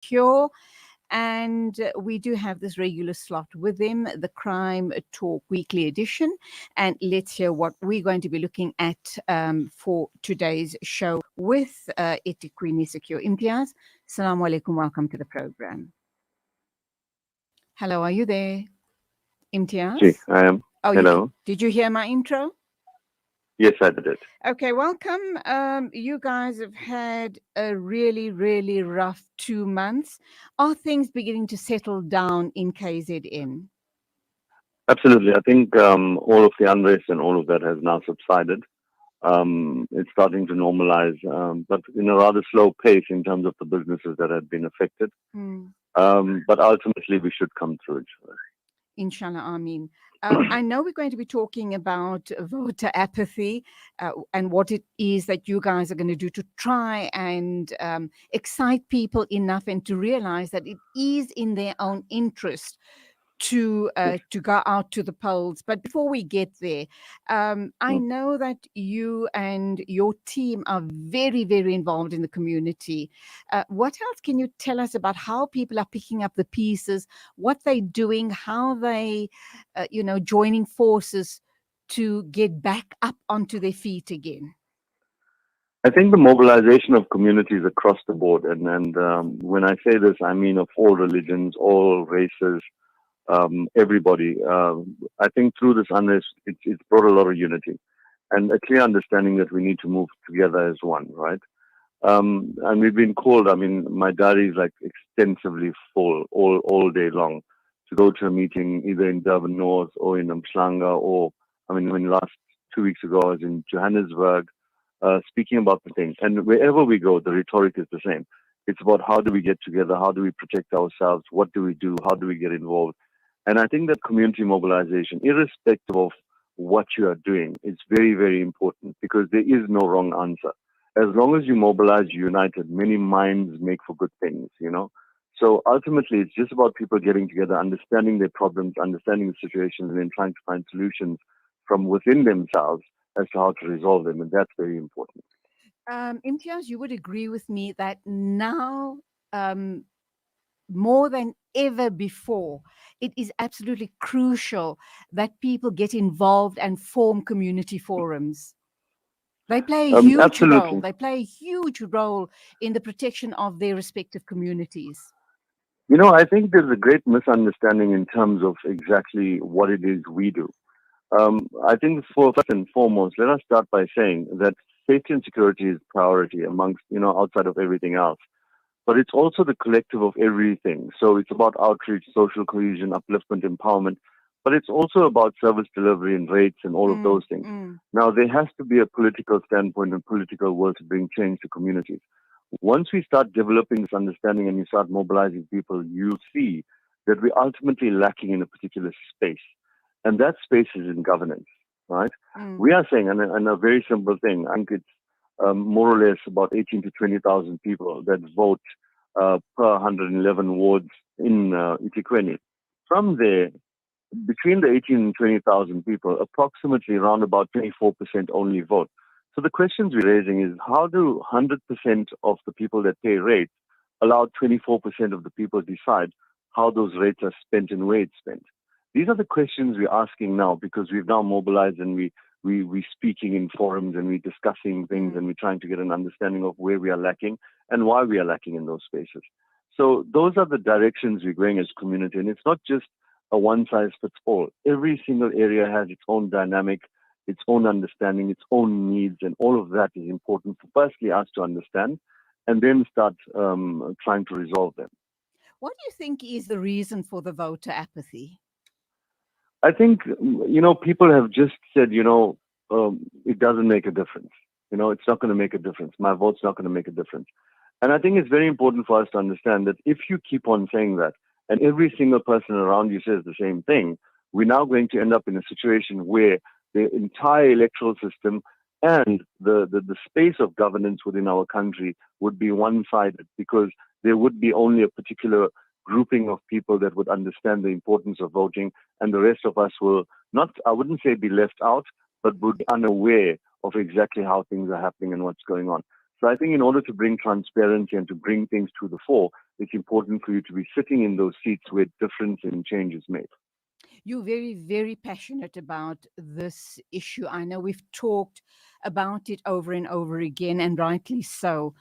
Secure. And we do have this regular slot with them, the Crime Talk Weekly Edition. And let's hear what we're going to be looking at for today's show with eThekwini Secure Imtiaz. Assalamu alaikum. Welcome to the program. Hello, are you there, Imtiaz? Gee, I am. Oh, Hello. Did you hear my intro? Yes, I did. Okay, welcome. You guys have had a really, really rough 2 months. Are things beginning to settle down in KZN? Absolutely. I think all of the unrest and all of that has now subsided. It's starting to normalize, but in a rather slow pace in terms of the businesses that have been affected. But ultimately, we should come through it. Inshallah, Ameen. I know we're going to be talking about voter apathy and what it is that you guys are going to do to try and excite people enough and to realize that it is in their own interest to go out to the polls. But before we get there, I know that you and your team are very, very involved in the community. What else can you tell us about how people are picking up the pieces, what they're doing, how they, joining forces to get back up onto their feet again? I think the mobilization of communities across the board, and when I say this, I mean of all religions, all races, everybody. I think through this unrest, it's brought a lot of unity and a clear understanding that we need to move together as one, right? And we've been called. I mean, my diary is like extensively full all day long to go to a meeting either in Durban North or in Mhlanga or, I mean, when last 2 weeks ago I was in Johannesburg, speaking about the thing. And wherever we go, the rhetoric is the same. It's about how do we get together? How do we protect ourselves? What do we do? How do we get involved? And I think that community mobilization, irrespective of what you are doing, is very, very important because there is no wrong answer. As long as you mobilize united, many minds make for good things, So ultimately, it's just about people getting together, understanding their problems, understanding the situations, and then trying to find solutions from within themselves as to how to resolve them. And that's very important. Imtiaz, you would agree with me that now, more than ever before, it is absolutely crucial that people get involved and form community forums. They play a huge Absolutely. role. They play a huge role in the protection of their respective communities. I think there's a great misunderstanding in terms of exactly what it is we do. I think first and foremost, let us start by saying that safety and security is priority amongst, outside of everything else. But it's also the collective of everything. So it's about outreach, social cohesion, upliftment, empowerment, but it's also about service delivery and rates and all of those things. Now, there has to be a political standpoint and political will to bring change to communities. Once we start developing this understanding and you start mobilizing people, you see that we're ultimately lacking in a particular space. And that space is in governance, right? We are saying, and a very simple thing, I think it's more or less about 18 to 20,000 people that vote per 111 wards in eThekwini. From there, between the 18 and 20,000 people, approximately around about 24% only vote. So the questions we're raising is how do 100% of the people that pay rates allow 24% of the people decide how those rates are spent and where it's spent? These are the questions we're asking now because we've now mobilized and we're speaking in forums and we're discussing things and we're trying to get an understanding of where we are lacking and why we are lacking in those spaces. So those are the directions we're going as a community. And it's not just a one-size-fits-all. Every single area has its own dynamic, its own understanding, its own needs, and all of that is important for firstly us to understand and then start trying to resolve them. What do you think is the reason for the voter apathy? I think, people have just said, it doesn't make a difference. It's not going to make a difference. My vote's not going to make a difference. And I think it's very important for us to understand that if you keep on saying that, and every single person around you says the same thing, we're now going to end up in a situation where the entire electoral system and the space of governance within our country would be one-sided because there would be only a particular grouping of people that would understand the importance of voting, and the rest of us will not, I wouldn't say be left out, but would be unaware of exactly how things are happening and what's going on. So I think in order to bring transparency and to bring things to the fore, it's important for you to be sitting in those seats where difference and change is made. You're very, very passionate about this issue. I know we've talked about it over and over again, and rightly so.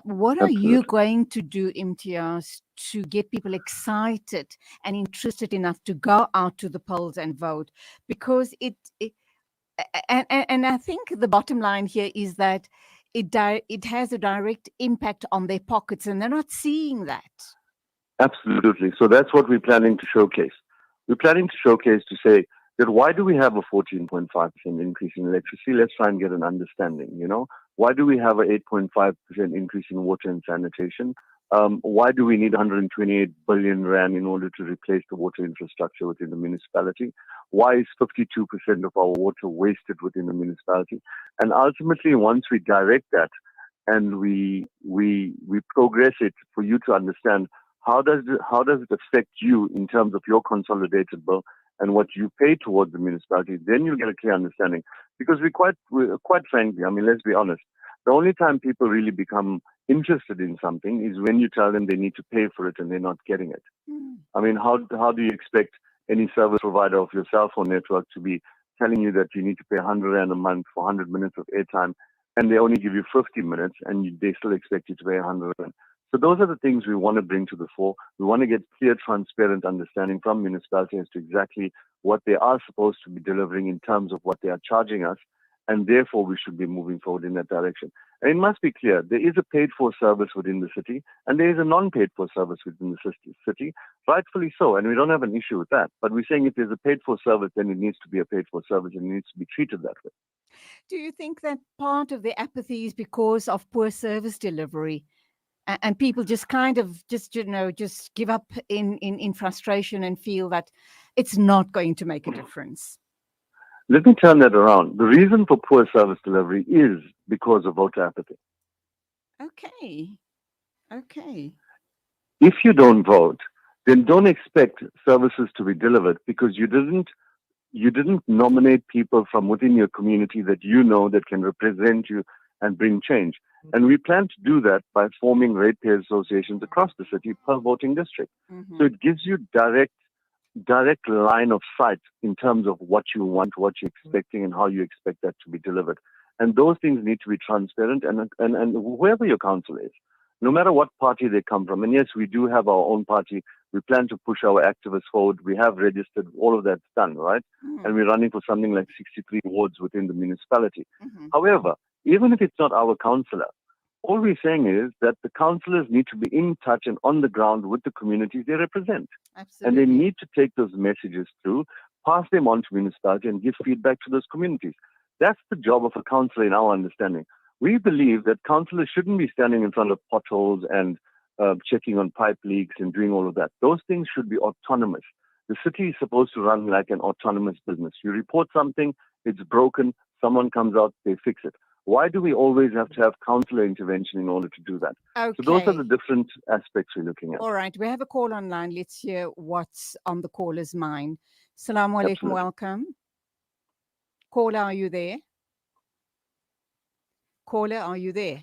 What are you Absolutely. going to do, Imtiaz, to get people excited and interested enough to go out to the polls and vote? Because and I think the bottom line here is that it has a direct impact on their pockets, and they're not seeing that. Absolutely. So that's what we're planning to showcase. We're planning to showcase to say that why do we have a 14.5% increase in electricity? Let's try and get an understanding, you know. Why do we have a 8.5% increase in water and sanitation? Why do we need 128 billion rand in order to replace the water infrastructure within the municipality? Why is 52% of our water wasted within the municipality? And ultimately, once we direct that and we progress it for you to understand how does it affect you in terms of your consolidated bill and what you pay towards the municipality, then you'll get a clear understanding. Because we're quite frankly, I mean, let's be honest, the only time people really become interested in something is when you tell them they need to pay for it and they're not getting it. Mm. I mean, how do you expect any service provider of your cell phone network to be telling you that you need to pay 100 rand a month for 100 minutes of airtime, and they only give you 50 minutes, and they still expect you to pay 100 rand? So those are the things we want to bring to the fore. We want to get clear, transparent understanding from municipalities as to exactly what they are supposed to be delivering in terms of what they are charging us, and therefore we should be moving forward in that direction. And it must be clear, there is a paid-for service within the city, and there is a non-paid-for service within the city, rightfully so, and we don't have an issue with that. But we're saying if there's a paid-for service, then it needs to be a paid-for service, and it needs to be treated that way. Do you think that part of the apathy is because of poor service delivery? And people just kind of just give up in frustration and feel that it's not going to make a difference? Let me turn that around. The reason for poor service delivery is because of voter apathy. Okay. If you don't vote, then don't expect services to be delivered because you didn't nominate people from within your community that you know that can represent you and bring change. And we plan to do that by forming ratepayer associations across the city per voting district. Mm-hmm. So it gives you direct line of sight in terms of what you want, what you're expecting, and how you expect that to be delivered. And those things need to be transparent. And whoever your council is, no matter what party they come from, and yes, we do have our own party. We plan to push our activists forward. We have registered. All of that's done, right? Mm-hmm. And we're running for something like 63 wards within the municipality. Mm-hmm. However, even if it's not our councillor, all we're saying is that the councillors need to be in touch and on the ground with the communities they represent. Absolutely. And they need to take those messages through, pass them on to municipality, and give feedback to those communities. That's the job of a councillor in our understanding. We believe that councillors shouldn't be standing in front of potholes and checking on pipe leaks and doing all of that. Those things should be autonomous. The city is supposed to run like an autonomous business. You report something, it's broken, someone comes out, they fix it. Why do we always have to have councillor intervention in order to do that? Okay. So those are the different aspects we're looking at. All right. We have a call online. Let's hear what's on the caller's mind. Assalamu alaikum. Absolutely. Welcome. Caller, are you there? Caller, are you there?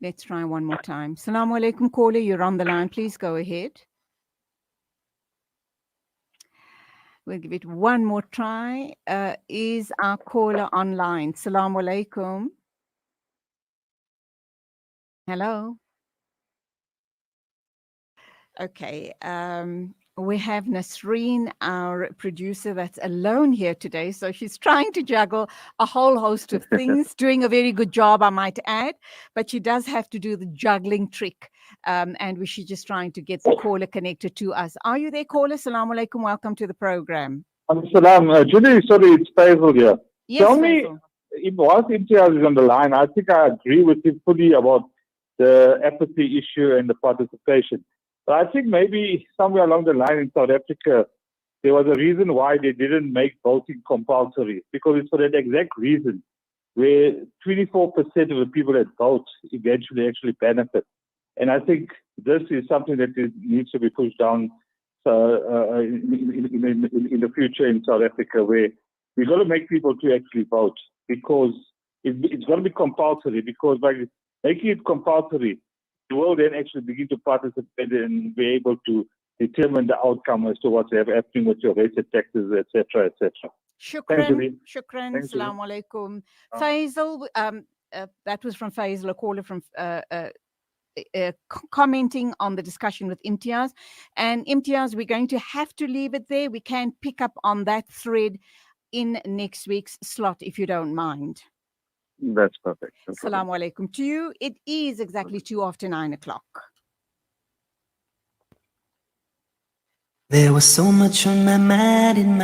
Let's try one more time. Assalamu alaikum, caller. You're on the line. Please go ahead. We'll give it one more try. Is our caller online? Assalamu alaikum. Hello. Okay. We have Nasreen, our producer, that's alone here today. So she's trying to juggle a whole host of things, doing a very good job, I might add. But she does have to do the juggling trick. And she's just trying to get the caller connected to us. Are you there, caller? Assalamu alaikum. Welcome to the program. Salam. Julie, sorry, it's Faisal here. Yes, Tell me, Faisal. if whilst Imtiaz is on the line, I think I agree with him fully about the apathy issue and the participation. But I think maybe somewhere along the line in South Africa, there was a reason why they didn't make voting compulsory, because it's for that exact reason, where 24% of the people that vote eventually actually benefit. And I think this is something that needs to be pushed down in the future in South Africa, where we've got to make people to actually vote, because it's going to be compulsory, because by making it compulsory, you will then actually begin to participate and be able to determine the outcome as to what's happening with your rates, taxes, etc., etc. Shukran. Shukran. Thanks, Assalamu alaikum. Faisal, that was from Faisal, a caller from commenting on the discussion with Imtiaz. And Imtiaz, we're going to have to leave it there. We can pick up on that thread in next week's slot, if you don't mind. That's perfect. No Assalamu alaikum to you. It is exactly 8:02. There was so much on my mind in my